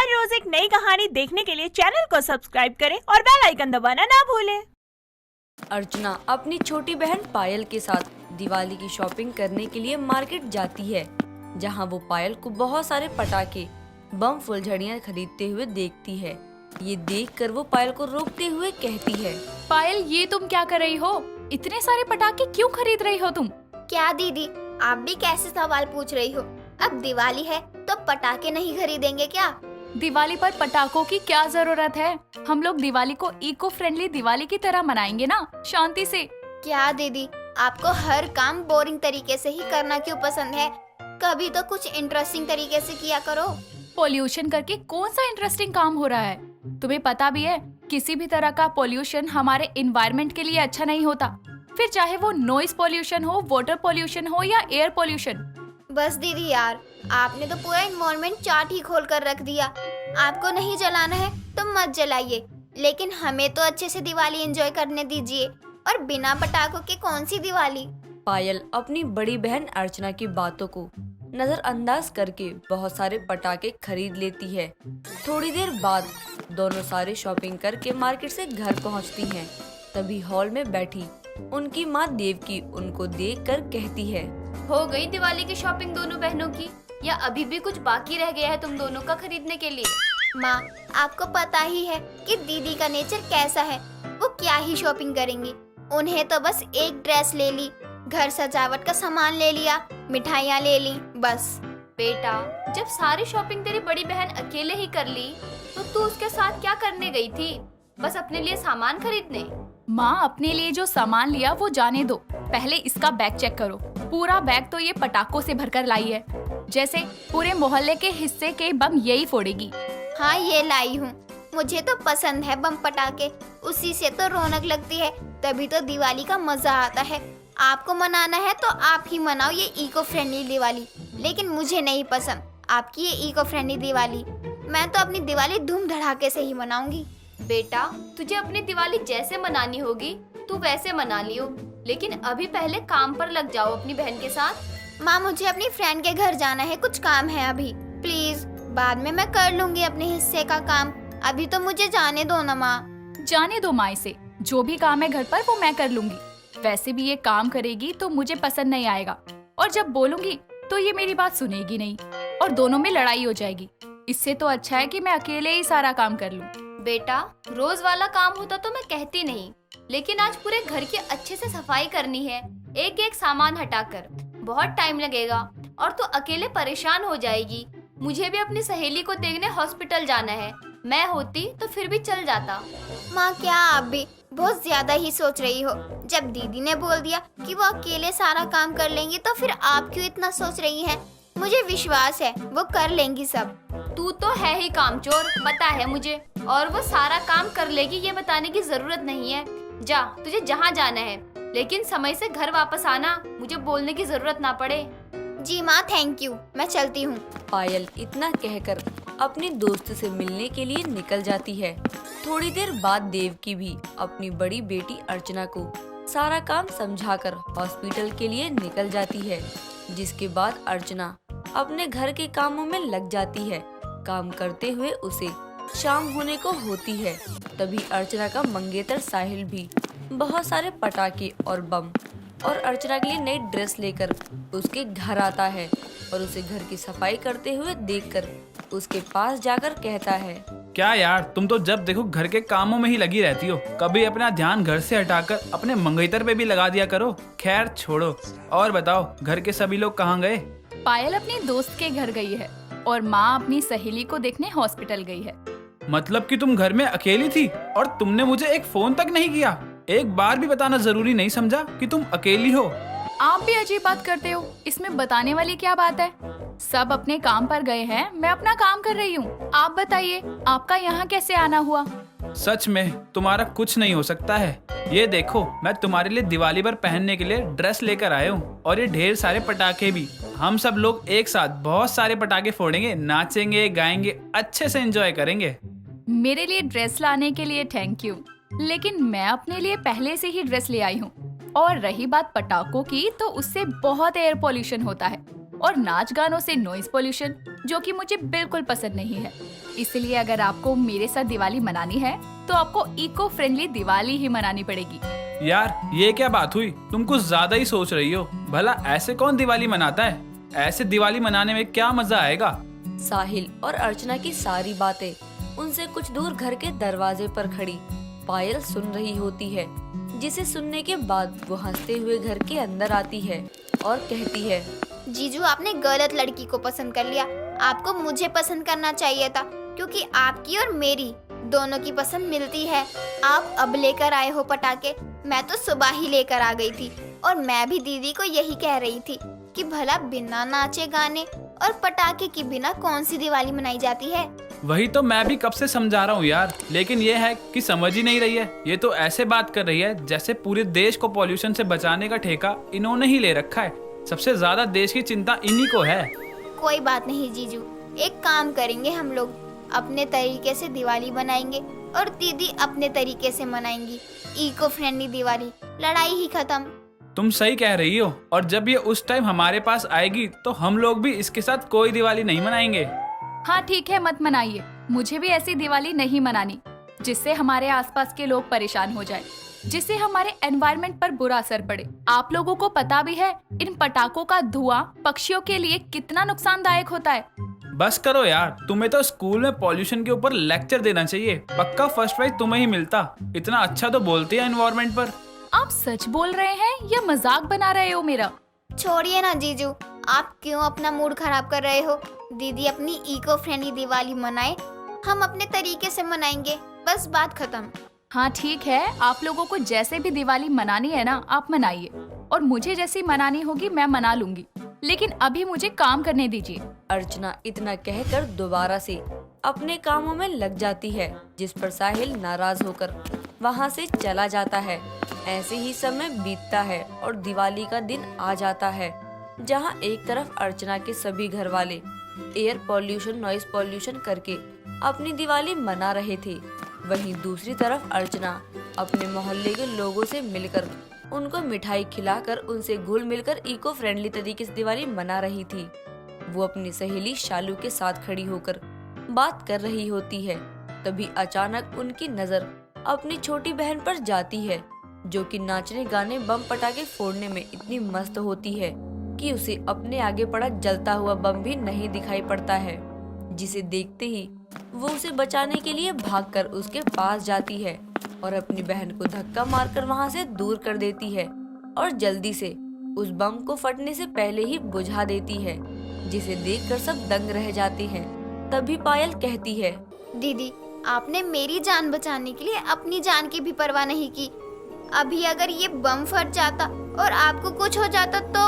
हर रोज एक नई कहानी देखने के लिए चैनल को सब्सक्राइब करें और बेल आइकन दबाना ना भूलें। अर्चना अपनी छोटी बहन पायल के साथ दिवाली की शॉपिंग करने के लिए मार्केट जाती है, जहां वो पायल को बहुत सारे पटाखे, बम, फुलझड़ियां खरीदते हुए देखती है। ये देखकर वो पायल को रोकते हुए कहती है, पायल, ये तुम क्या कर रही हो? इतने सारे पटाखे क्यों खरीद रही हो तुम? क्या दीदी, आप भी कैसे सवाल पूछ रही हो? अब दिवाली है तो पटाखे नहीं खरीदेंगे क्या? दिवाली पर पटाखों की क्या जरूरत है? हम लोग दिवाली को इको फ्रेंडली दिवाली की तरह मनाएंगे ना, शांति से। क्या दीदी, आपको हर काम बोरिंग तरीके से ही करना क्यों पसंद है? कभी तो कुछ इंटरेस्टिंग तरीके से किया करो। पोल्यूशन करके कौन सा इंटरेस्टिंग काम हो रहा है? तुम्हें पता भी है, किसी भी तरह का पोल्यूशन हमारे एनवायरनमेंट के लिए अच्छा नहीं होता, फिर चाहे वो नॉइज पोल्यूशन हो, वाटर पोल्यूशन हो या एयर पोल्यूशन। बस दीदी यार, आपने तो पूरा एनवायरनमेंट चार्ट ही खोल कर रख दिया। आपको नहीं जलाना है तो मत जलाइए, लेकिन हमें तो अच्छे से दिवाली एंजॉय करने दीजिए। और बिना पटाखों के कौन सी दिवाली? पायल अपनी बड़ी बहन अर्चना की बातों को नजरअंदाज करके बहुत सारे पटाखे खरीद लेती है। थोड़ी देर बाद दोनों सारे शॉपिंग करके मार्केट से घर पहुंचती हैं। तभी हॉल में बैठी उनकी माँ देवकी उनको देखकर कहती है, हो गई दिवाली की शॉपिंग दोनों बहनों की, या अभी भी कुछ बाकी रह गया है तुम दोनों का खरीदने के लिए? माँ, आपको पता ही है कि दीदी का नेचर कैसा है। वो क्या ही शॉपिंग करेंगी, उन्हें तो बस एक ड्रेस ले ली, घर सजावट का सामान ले लिया, मिठाइयाँ ले ली, बस। बेटा, जब सारी शॉपिंग तेरी बड़ी बहन अकेले ही कर ली, तो तू उसके साथ क्या करने गई थी? बस अपने लिए सामान खरीदने? माँ, अपने लिए जो सामान लिया वो जाने दो, पहले इसका बैग चेक करो। पूरा बैग तो ये पटाखों से भरकर लाई है, जैसे पूरे मोहल्ले के हिस्से के बम यही फोड़ेगी। हाँ, ये लाई हूँ। मुझे तो पसंद है बम पटाखे, उसी से तो रौनक लगती है, तभी तो दिवाली का मजा आता है। आपको मनाना है तो आप ही मनाओ ये इको फ्रेंडली दिवाली, लेकिन मुझे नहीं पसंद आपकी ये इको फ्रेंडली दिवाली। मैं तो अपनी दिवाली धूम धड़ाके से ही मनाऊंगी। बेटा, तुझे अपनी दिवाली जैसे मनानी होगी तू वैसे मना लियो, लेकिन अभी पहले काम पर लग जाओ अपनी बहन के साथ। माँ, मुझे अपनी फ्रेंड के घर जाना है, कुछ काम है अभी। प्लीज, बाद में मैं कर लूंगी अपने हिस्से का काम, अभी तो मुझे जाने दो ना माँ। जाने दो माँ इसे, जो भी काम है घर पर वो मैं कर लूंगी। वैसे भी ये काम करेगी तो मुझे पसंद नहीं आएगा, और जब बोलूंगी तो ये मेरी बात सुनेगी नहीं और दोनों में लड़ाई हो जाएगी। इससे तो अच्छा है कि मैं अकेले ही सारा काम कर लूं। बेटा, रोज वाला काम होता तो मैं कहती नहीं, लेकिन आज पूरे घर की अच्छे से सफाई करनी है, एक एक सामान हटाकर। बहुत टाइम लगेगा और तू अकेले परेशान हो जाएगी। मुझे भी अपनी सहेली को देखने हॉस्पिटल जाना है, मैं होती तो फिर भी चल जाता। माँ, क्या आप भी बहुत ज्यादा ही सोच रही हो? जब दीदी ने बोल दिया कि वो अकेले सारा काम कर लेंगी, तो फिर आप क्यों इतना सोच रही हैं? मुझे विश्वास है वो कर लेंगी सब। तू तो है ही कामचोर, पता है मुझे, और वो सारा काम कर लेगी ये बताने की जरूरत नहीं है। जा, तुझे जहाँ जाना है, लेकिन समय से घर वापस आना, मुझे बोलने की जरूरत ना पड़े। जी माँ, थैंक यू, मैं चलती हूँ। पायल इतना कहकर अपनी दोस्त से मिलने के लिए निकल जाती है। थोड़ी देर बाद देवकी भी अपनी बड़ी बेटी अर्चना को सारा काम समझाकर हॉस्पिटल के लिए निकल जाती है, जिसके बाद अर्चना अपने घर के कामों में लग जाती है। काम करते हुए उसे शाम होने को होती है। तभी अर्चना का मंगेतर साहिल भी बहुत सारे पटाखे और बम और अर्चना के लिए नई ड्रेस लेकर उसके घर आता है और उसे घर की सफाई करते हुए देखकर उसके पास जाकर कहता है, क्या यार, तुम तो जब देखो घर के कामों में ही लगी रहती हो, कभी अपना ध्यान घर से हटाकर अपने मंगेतर पे भी लगा दिया करो। खैर छोड़ो, और बताओ घर के सभी लोग कहाँ गए? पायल अपनी दोस्त के घर गई है और माँ अपनी सहेली को देखने हॉस्पिटल गई है। मतलब कि तुम घर में अकेली थी और तुमने मुझे एक फोन तक नहीं किया? एक बार भी बताना जरूरी नहीं समझा कि तुम अकेली हो? आप भी अजीब बात करते हो, इसमें बताने वाली क्या बात है? सब अपने काम पर गए हैं, मैं अपना काम कर रही हूँ। आप बताइए, आपका यहाँ कैसे आना हुआ? सच में तुम्हारा कुछ नहीं हो सकता है। ये देखो, मैं तुम्हारे लिए दिवाली पर पहनने के लिए ड्रेस लेकर आया हूँ, और ये ढेर सारे पटाखे भी। हम सब लोग एक साथ बहुत सारे पटाखे फोड़ेंगे, नाचेंगे, गाएंगे, अच्छे से एंजॉय करेंगे। मेरे लिए ड्रेस लाने के लिए थैंक यू, लेकिन मैं अपने लिए पहले से ही ड्रेस ले आई हूँ। और रही बात पटाखों की, तो उससे बहुत एयर पोल्यूशन होता है। और नाच गानों से नॉइज पोल्यूशन, जो कि मुझे बिल्कुल पसंद नहीं है। इसलिए अगर आपको मेरे साथ दिवाली मनानी है तो आपको इको फ्रेंडली दिवाली ही मनानी पड़ेगी। यार ये क्या बात हुई, तुम कुछ ज्यादा ही सोच रही हो। भला ऐसे कौन दिवाली मनाता है? ऐसे दिवाली मनाने में क्या मजा आएगा? साहिल और अर्चना की सारी बातें उनसे कुछ दूर घर के दरवाजे पर खड़ी पायल सुन रही होती है, जिसे सुनने के बाद वो हंसते हुए घर के अंदर आती है और कहती है, जीजू आपने गलत लड़की को पसंद कर लिया। आपको मुझे पसंद करना चाहिए था, क्योंकि आपकी और मेरी दोनों की पसंद मिलती है। आप अब लेकर आए हो पटाखे, मैं तो सुबह ही लेकर आ गई थी। और मैं भी दीदी को यही कह रही थी कि भला बिना नाचे गाने और पटाखे के बिना कौन सी दिवाली मनाई जाती है। वही तो मैं भी कब से समझा रहा हूँ यार, लेकिन ये है कि समझ ही नहीं रही है। ये तो ऐसे बात कर रही है जैसे पूरे देश को पॉल्यूशन से बचाने का ठेका इन्होंने ही ले रखा है। सबसे ज्यादा देश की चिंता इन्हीं को है। कोई बात नहीं जीजू, एक काम करेंगे, हम लोग अपने तरीके से दिवाली मनाएंगे और दीदी अपने तरीके से मनाएंगी। इको फ्रेंडली दिवाली, लड़ाई ही खत्म। तुम सही कह रही हो, और जब ये उस टाइम हमारे पास आएगी तो हम लोग भी इसके साथ कोई दिवाली नहीं मनाएंगे। हाँ ठीक है, मत मनाइए। मुझे भी ऐसी दिवाली नहीं मनानी जिससे हमारे आसपास के लोग परेशान हो जाए, जिससे हमारे एनवायरनमेंट पर बुरा असर पड़े। आप लोगों को पता भी है इन पटाखों का धुआं पक्षियों के लिए कितना नुकसानदायक होता है। बस करो यार, तुम्हें तो स्कूल में पॉल्यूशन के ऊपर लेक्चर देना चाहिए। पक्का फर्स्ट प्राइज तुम्हें ही मिलता। इतना अच्छा तो बोलती है एनवायरनमेंट पर। आप सच बोल रहे हैं या मजाक बना रहे हो मेरा? छोड़िए ना जीजू, आप क्यों अपना मूड खराब कर रहे हो। दीदी अपनी इको फ्रेंडली दिवाली मनाए, हम अपने तरीके से मनाएंगे, बस बात खत्म। हाँ ठीक है, आप लोगों को जैसे भी दिवाली मनानी है ना, आप मनाइए, और मुझे जैसी मनानी होगी मैं मना लूंगी, लेकिन अभी मुझे काम करने दीजिए। अर्चना इतना कहकर दोबारा से अपने कामों में लग जाती है, जिस पर साहिल नाराज होकर वहाँ से चला जाता है। ऐसे ही समय बीतता है और दिवाली का दिन आ जाता है, जहाँ एक तरफ अर्चना के सभी घर वाले एयर पॉल्यूशन, नॉइज पॉल्यूशन करके अपनी दिवाली मना रहे थे, वहीं दूसरी तरफ अर्चना अपने मोहल्ले के लोगों से मिलकर, उनको मिठाई खिलाकर, उनसे घुल मिलकर इको फ्रेंडली तरीके से दिवाली मना रही थी। वो अपनी सहेली शालू के साथ खड़ी होकर बात कर रही होती है। तभी अचानक उनकी नजर अपनी छोटी बहन पर जाती है, जो कि नाचने गाने बम पटाखे फोड़ने में इतनी मस्त होती है कि उसे अपने आगे पड़ा जलता हुआ बम भी नहीं दिखाई पड़ता है, जिसे देखते ही वो उसे बचाने के लिए भागकर उसके पास जाती है और अपनी बहन को धक्का मारकर वहां से दूर कर देती है और जल्दी से उस बम को फटने से पहले ही बुझा देती है, जिसे देखकर सब दंग रह जाते हैं। तभी पायल कहती है, दीदी आपने मेरी जान बचाने के लिए अपनी जान की भी परवाह नहीं की। अभी अगर ये बम फट जाता और आपको कुछ हो जाता तो?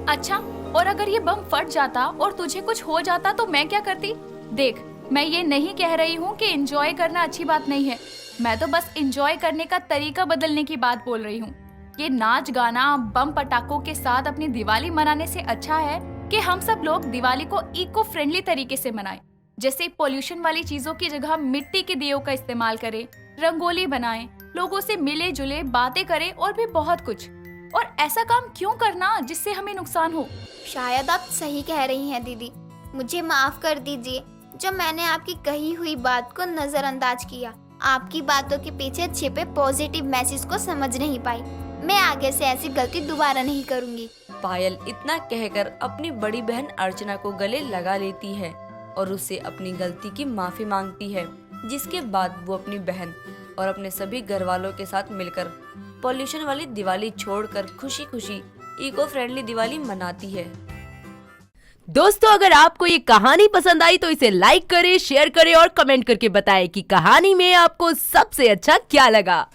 अच्छा, और अगर ये बम फट जाता और तुझे कुछ हो जाता तो मैं क्या करती? देख, मैं ये नहीं कह रही हूँ कि एंजॉय करना अच्छी बात नहीं है, मैं तो बस एंजॉय करने का तरीका बदलने की बात बोल रही हूँ। ये नाच गाना बम पटाखों के साथ अपनी दिवाली मनाने से अच्छा है कि हम सब लोग दिवाली को इको फ्रेंडली तरीके से मनाएं, जैसे पॉल्यूशन वाली चीजों की जगह मिट्टी के दियों का इस्तेमाल करें, रंगोली बनाएं, लोगों से मिले जुले बातें करें और भी बहुत कुछ। और ऐसा काम क्यों करना जिससे हमें नुकसान हो। शायद आप सही कह रही हैं दीदी, मुझे माफ कर दीजिए जो मैंने आपकी कही हुई बात को नजरअंदाज किया, आपकी बातों के पीछे छिपे पॉजिटिव मैसेज को समझ नहीं पाई। मैं आगे से ऐसी गलती दोबारा नहीं करूंगी। पायल इतना कहकर अपनी बड़ी बहन अर्चना को गले लगा लेती है और उससे अपनी गलती की माफी मांगती है, जिसके बाद वो अपनी बहन और अपने सभी घर वालों के साथ मिलकर पॉल्यूशन वाली दिवाली छोड़कर खुशी खुशी इको फ्रेंडली दिवाली मनाती है। दोस्तों, अगर आपको ये कहानी पसंद आई तो इसे लाइक करें, शेयर करें और कमेंट करके बताएं कि कहानी में आपको सबसे अच्छा क्या लगा।